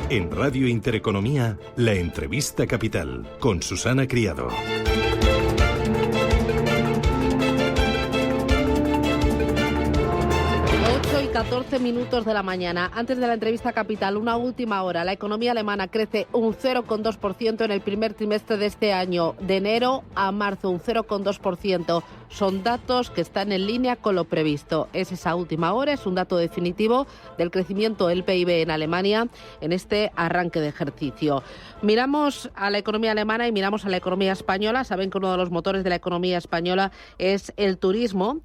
En Radio Intereconomía, la entrevista capital con Susana Criado. 14 minutos de la mañana. Antes de la entrevista capital, una última hora. La economía alemana crece un 0,2% en el primer trimestre de este año, de enero a marzo, un 0,2%. Son datos que están en línea con lo previsto. Es esa última hora, es un dato definitivo del crecimiento del PIB en Alemania en este arranque de ejercicio. Miramos a la economía alemana y miramos a la economía española. Saben que uno de los motores de la economía española es el turismo,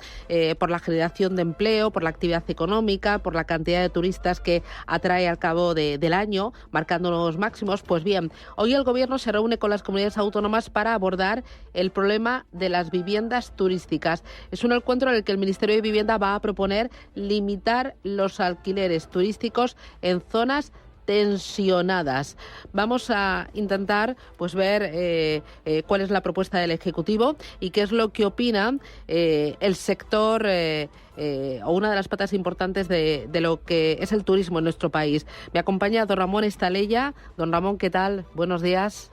por la generación de empleo, por la actividad económica, por la cantidad de turistas que atrae al cabo del año, marcando los máximos. Pues bien, hoy el Gobierno se reúne con las comunidades autónomas para abordar el problema de las viviendas turísticas. Es un encuentro en el que el Ministerio de Vivienda va a proponer limitar los alquileres turísticos en zonas tensionadas. Vamos a intentar ver cuál es la propuesta del Ejecutivo y qué es lo que opina el sector o una de las patas importantes de lo que es el turismo en nuestro país. Me acompaña don Ramón Estalella. Don Ramón, ¿qué tal? Buenos días.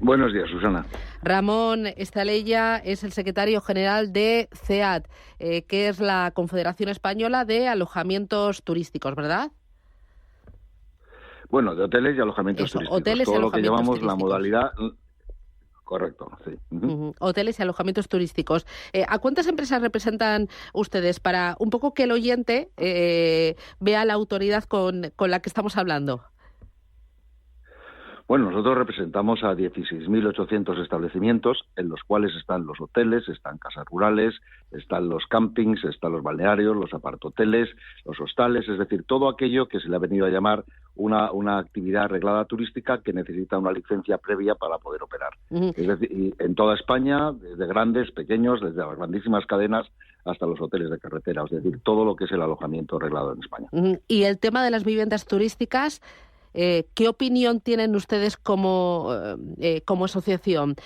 Buenos días, Susana. Ramón Estalella es el secretario general de CEAT, que es la Confederación Española de Alojamientos Turísticos, ¿verdad? Bueno, de hoteles y alojamientos turísticos. Hoteles todo y lo que alojamientos llamamos la turísticos. modalidad. Correcto, sí. Hoteles y alojamientos turísticos. ¿A cuántas empresas representan ustedes para un poco que el oyente vea la autoridad con la que estamos hablando? Bueno, nosotros representamos a 16.800 establecimientos, en los cuales están los hoteles, están casas rurales, están los campings, están los balnearios, los apartoteles, los hostales, es decir, todo aquello que se le ha venido a llamar una actividad arreglada turística que necesita una licencia previa para poder operar. Es decir, y en toda España, desde grandes, pequeños, desde las grandísimas cadenas hasta los hoteles de carretera, es decir, todo lo que es el alojamiento arreglado en España. Y el tema de las viviendas turísticas, ¿qué opinión tienen ustedes como asociación?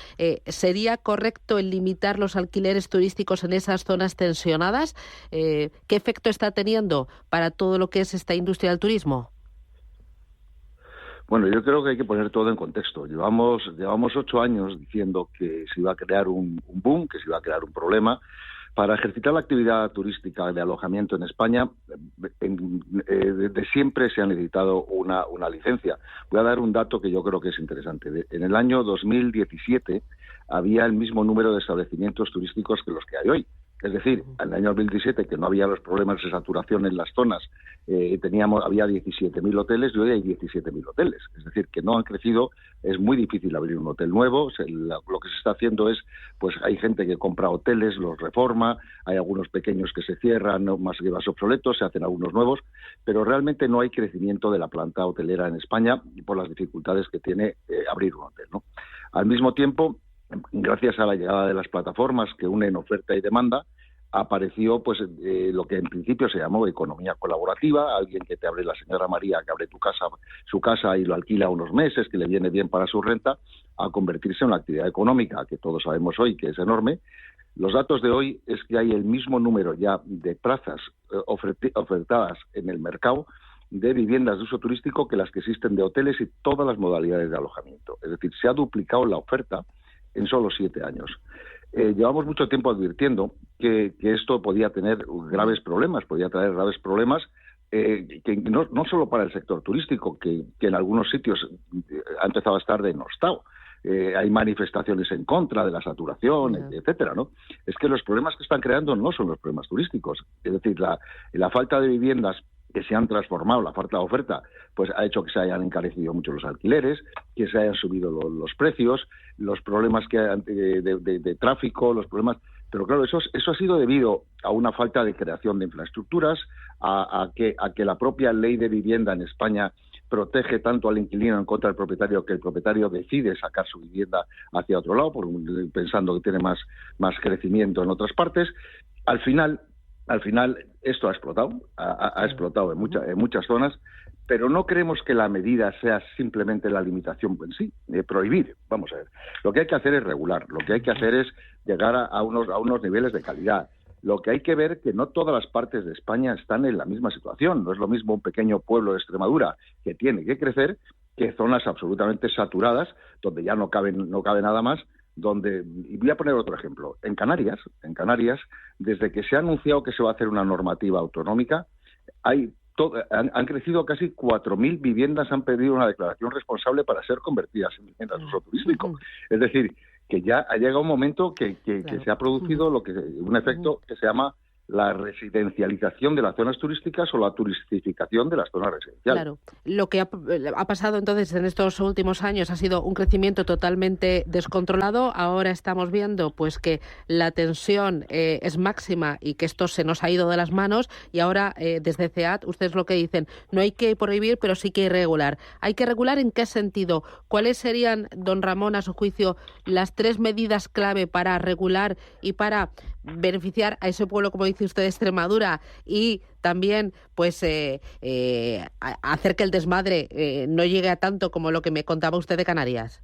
¿Sería correcto el limitar los alquileres turísticos en esas zonas tensionadas? ¿Qué efecto está teniendo para todo lo que es esta industria del turismo? Bueno, yo creo que hay que poner todo en contexto. Llevamos 8 años diciendo que se iba a crear un boom, que se iba a crear un problema. Para ejercitar la actividad turística de alojamiento en España, de siempre se ha necesitado una licencia. Voy a dar un dato que yo creo que es interesante. En el año 2017 había el mismo número de establecimientos turísticos que los que hay hoy. Es decir, en el año 2017, que no había los problemas de saturación en las zonas, había 17.000 hoteles y hoy hay 17.000 hoteles. Es decir, que no han crecido, es muy difícil abrir un hotel nuevo. Lo que se está haciendo es, pues hay gente que compra hoteles, los reforma, hay algunos pequeños que se cierran, más que más obsoletos, se hacen algunos nuevos, pero realmente no hay crecimiento de la planta hotelera en España por las dificultades que tiene abrir un hotel, ¿no? Al mismo tiempo, gracias a la llegada de las plataformas que unen oferta y demanda, apareció lo que en principio se llamó economía colaborativa, alguien que te abre, la señora María, que abre su casa y lo alquila unos meses, que le viene bien para su renta, a convertirse en una actividad económica, que todos sabemos hoy que es enorme. Los datos de hoy es que hay el mismo número ya de plazas ofertadas en el mercado de viviendas de uso turístico que las que existen de hoteles y todas las modalidades de alojamiento. Es decir, se ha duplicado la oferta en solo 7 años. Llevamos mucho tiempo advirtiendo que esto podía tener graves problemas, podía traer graves problemas, que no solo para el sector turístico, que en algunos sitios ha empezado a estar denostado. Hay manifestaciones en contra de la saturación, etcétera, ¿no? Es que los problemas que están creando no son los problemas turísticos. Es decir, la falta de viviendas que se han transformado, la falta de oferta, pues ha hecho que se hayan encarecido mucho los alquileres, que se hayan subido los precios, los problemas de tráfico, los problemas. Pero claro, eso ha sido debido a una falta de creación de infraestructuras, a que la propia ley de vivienda en España protege tanto al inquilino en contra del propietario, que el propietario decide sacar su vivienda hacia otro lado, pensando que tiene más crecimiento en otras partes. Al final esto ha explotado en muchas zonas, pero no creemos que la medida sea simplemente la limitación en sí, prohibir. Vamos a ver, lo que hay que hacer es regular, lo que hay que hacer es llegar a unos niveles de calidad. Lo que hay que ver es que no todas las partes de España están en la misma situación. No es lo mismo un pequeño pueblo de Extremadura que tiene que crecer que zonas absolutamente saturadas, donde ya no cabe nada más. Y voy a poner otro ejemplo. En Canarias, desde que se ha anunciado que se va a hacer una normativa autonómica, han crecido casi 4.000 viviendas, han pedido una declaración responsable para ser convertidas en viviendas de uso turístico. Es decir, que ya ha llegado un momento que se ha producido un efecto que se llama la residencialización de las zonas turísticas o la turistificación de las zonas residenciales. Claro. Lo que ha pasado entonces en estos últimos años ha sido un crecimiento totalmente descontrolado. Ahora estamos viendo pues que la tensión es máxima y que esto se nos ha ido de las manos, y ahora desde CEAT ustedes lo que dicen, no hay que prohibir, pero sí que hay que regular. ¿Hay que regular en qué sentido? ¿Cuáles serían, don Ramón, a su juicio, las 3 medidas clave para regular y para beneficiar a ese pueblo, como dice usted, de Extremadura, y también pues hacer que el desmadre no llegue a tanto como lo que me contaba usted de Canarias?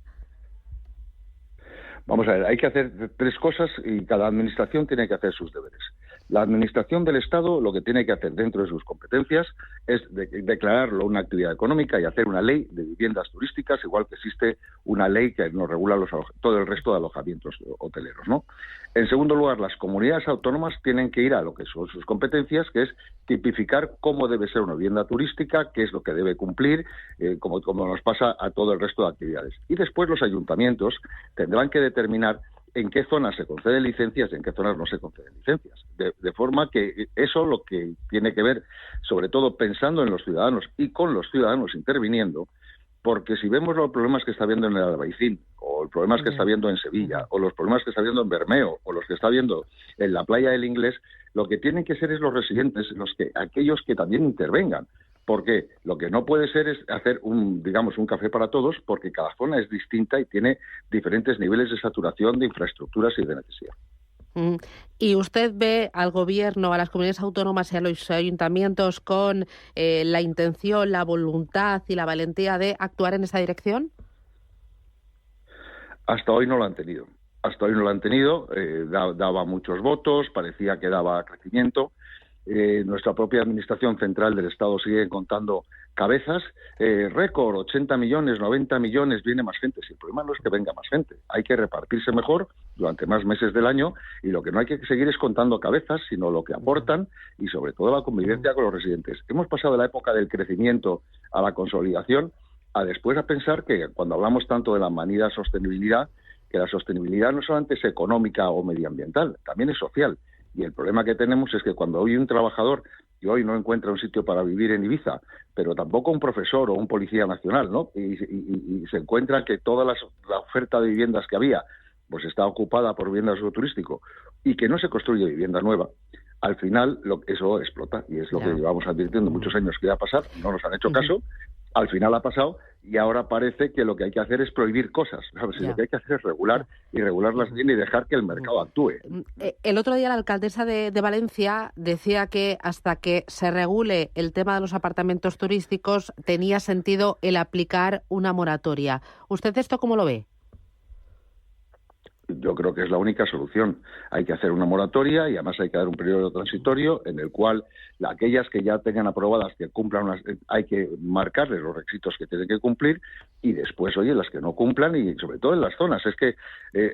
Vamos a ver, hay que hacer 3 cosas y cada administración tiene que hacer sus deberes. La administración del Estado lo que tiene que hacer dentro de sus competencias es declararlo una actividad económica y hacer una ley de viviendas turísticas, igual que existe una ley que nos regula todo el resto de alojamientos hoteleros, ¿no? En segundo lugar, las comunidades autónomas tienen que ir a lo que son sus competencias, que es tipificar cómo debe ser una vivienda turística, qué es lo que debe cumplir, como nos pasa a todo el resto de actividades. Y después los ayuntamientos tendrán que determinar en qué zonas se conceden licencias y en qué zonas no se conceden licencias. De forma que eso lo que tiene que ver, sobre todo pensando en los ciudadanos y con los ciudadanos interviniendo, porque si vemos los problemas que está habiendo en el Albaicín, o los problemas que está habiendo en Sevilla, o los problemas que está habiendo en Bermeo, o los que está habiendo en la playa del Inglés, lo que tienen que ser es los residentes, aquellos que también intervengan. Porque lo que no puede ser es hacer un café para todos, porque cada zona es distinta y tiene diferentes niveles de saturación de infraestructuras y de necesidad. ¿Y usted ve al Gobierno, a las comunidades autónomas y a los ayuntamientos con la intención, la voluntad y la valentía de actuar en esa dirección? Hasta hoy no lo han tenido. Daba muchos votos, parecía que daba crecimiento. Nuestra propia Administración Central del Estado sigue contando cabezas, récord, 80 millones, 90 millones, viene más gente. Si el problema no es que venga más gente, hay que repartirse mejor durante más meses del año, y lo que no hay que seguir es contando cabezas, sino lo que aportan y sobre todo la convivencia con los residentes. Hemos pasado de la época del crecimiento a la consolidación, a después a pensar que cuando hablamos tanto de la manida sostenibilidad, que la sostenibilidad no solamente es económica o medioambiental, también es social. Y el problema que tenemos es que cuando hoy un trabajador y hoy no encuentra un sitio para vivir en Ibiza, pero tampoco un profesor o un policía nacional, ¿no? Y se encuentra que toda la oferta de viviendas que había pues está ocupada por viviendas de uso turístico y que no se construye vivienda nueva, al final eso explota, y es lo que llevamos advirtiendo muchos años que iba a pasar, no nos han hecho caso. Al final ha pasado y ahora parece que lo que hay que hacer es prohibir cosas, ¿sabes? Lo que hay que hacer es regular y regularlas bien y dejar que el mercado actúe. El otro día la alcaldesa de Valencia decía que hasta que se regule el tema de los apartamentos turísticos tenía sentido el aplicar una moratoria. ¿Usted esto cómo lo ve? Yo creo que es la única solución. Hay que hacer una moratoria y además hay que dar un periodo transitorio en el cual aquellas que ya tengan aprobadas, que cumplan hay que marcarles los requisitos que tienen que cumplir, y después, las que no cumplan, y sobre todo en las zonas. Es que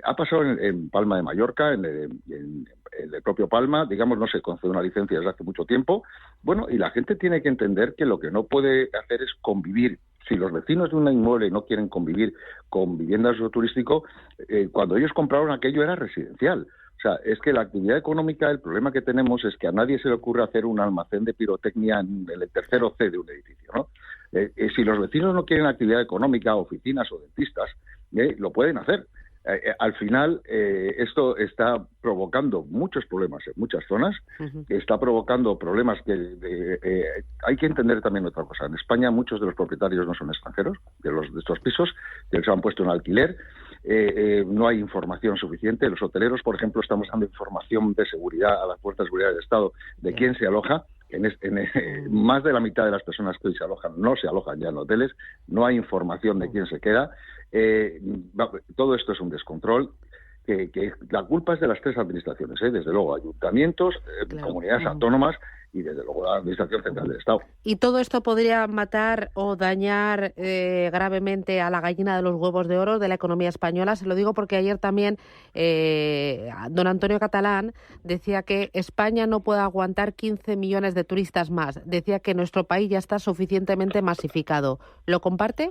ha pasado en Palma de Mallorca, en el propio Palma, no se concede una licencia desde hace mucho tiempo. Bueno, y la gente tiene que entender que lo que no puede hacer es convivir. Si los vecinos de un inmueble no quieren convivir con viviendas de uso turístico, cuando ellos compraron aquello era residencial. O sea, es que la actividad económica, el problema que tenemos es que a nadie se le ocurre hacer un almacén de pirotecnia en el tercero C de un edificio, ¿no? Si los vecinos no quieren actividad económica, oficinas o dentistas, lo pueden hacer. Al final, esto está provocando muchos problemas en muchas zonas, está provocando problemas que hay que entender también otra cosa. En España muchos de los propietarios no son extranjeros de estos pisos, que se han puesto en alquiler. No hay información suficiente. Los hoteleros, por ejemplo, estamos dando información de seguridad a las fuerzas de seguridad del Estado de quién se aloja. Más de la mitad de las personas que hoy se alojan no se alojan ya en hoteles, no hay información de quién se queda. Todo esto es un descontrol que la culpa es de las tres administraciones, desde luego, ayuntamientos, Claro. comunidades autónomas y desde luego la Administración Central del Estado. Y todo esto podría matar o dañar gravemente a la gallina de los huevos de oro de la economía española. Se lo digo porque ayer también don Antonio Catalán decía que España no puede aguantar 15 millones de turistas más. Decía que nuestro país ya está suficientemente masificado. ¿Lo comparte?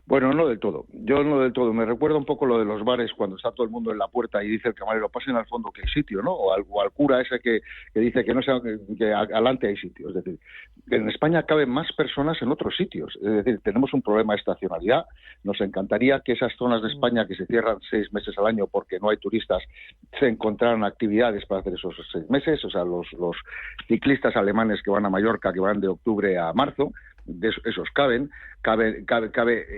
Bueno, no del todo. Yo no del todo. Me recuerda un poco lo de los bares cuando está todo el mundo en la puerta y dice el camarero, pasen al fondo que hay sitio, ¿no? O al cura ese que dice que no sea, que adelante hay sitio. Es decir, en España caben más personas en otros sitios. Es decir, tenemos un problema de estacionalidad. Nos encantaría que esas zonas de España que se cierran 6 meses al año porque no hay turistas se encontraran actividades para hacer esos 6 meses. O sea, los ciclistas alemanes que van a Mallorca, que van de octubre a marzo, esos cabe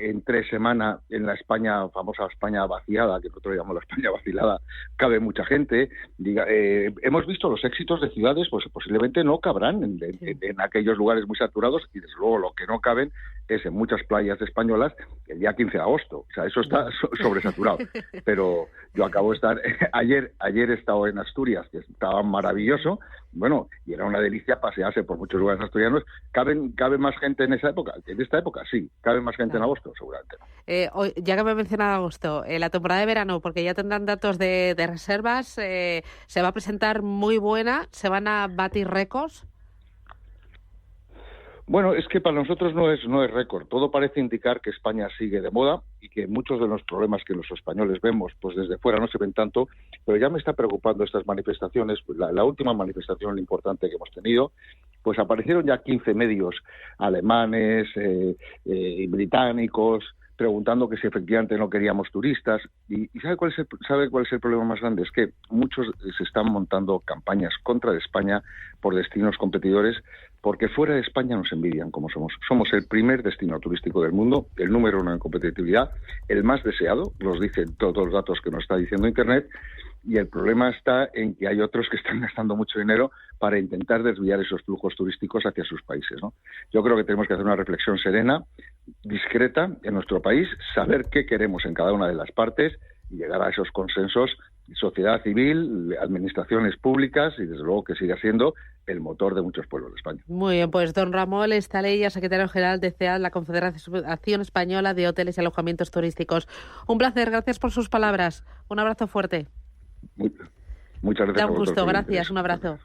entre semana en la España, famosa España vaciada, que nosotros llamamos la España vacilada, cabe mucha gente. Hemos visto los éxitos de ciudades, pues posiblemente no cabrán en aquellos lugares muy saturados, y desde luego lo que no caben es en muchas playas españolas el día 15 de agosto. O sea, eso está sobresaturado. Pero yo acabo de estar, ayer he estado en Asturias, que estaba maravilloso, bueno, y era una delicia pasearse por muchos lugares asturianos. ¿Cabe más gente en esa época? En esta época sí. ¿Cabe más gente en agosto? Seguramente no. Ya que me he mencionado agosto, la temporada de verano, porque ya tendrán datos de reservas, se va a presentar muy buena, se van a batir récords. Bueno, es que para nosotros no es récord. Todo parece indicar que España sigue de moda y que muchos de los problemas que los españoles vemos, pues desde fuera no se ven tanto, pero ya me está preocupando estas manifestaciones. Pues la última manifestación importante que hemos tenido, pues aparecieron ya 15 medios alemanes y británicos preguntando que si efectivamente no queríamos turistas. ¿Y sabe cuál es el problema más grande? Es que muchos se están montando campañas contra España por destinos competidores, porque fuera de España nos envidian como somos. Somos el primer destino turístico del mundo, el número 1 en competitividad, el más deseado, los dicen todos los datos que nos está diciendo Internet, y el problema está en que hay otros que están gastando mucho dinero para intentar desviar esos flujos turísticos hacia sus países, ¿no? Yo creo que tenemos que hacer una reflexión serena, discreta en nuestro país, saber qué queremos en cada una de las partes y llegar a esos consensos, sociedad civil, administraciones públicas y desde luego que siga siendo el motor de muchos pueblos de España. Muy bien, pues don Ramón Estalella, secretario general de CEAT, la Confederación Española de Hoteles y Alojamientos Turísticos. Un placer, gracias por sus palabras. Un abrazo fuerte. Muchas gracias. Da un gusto, gracias, un abrazo.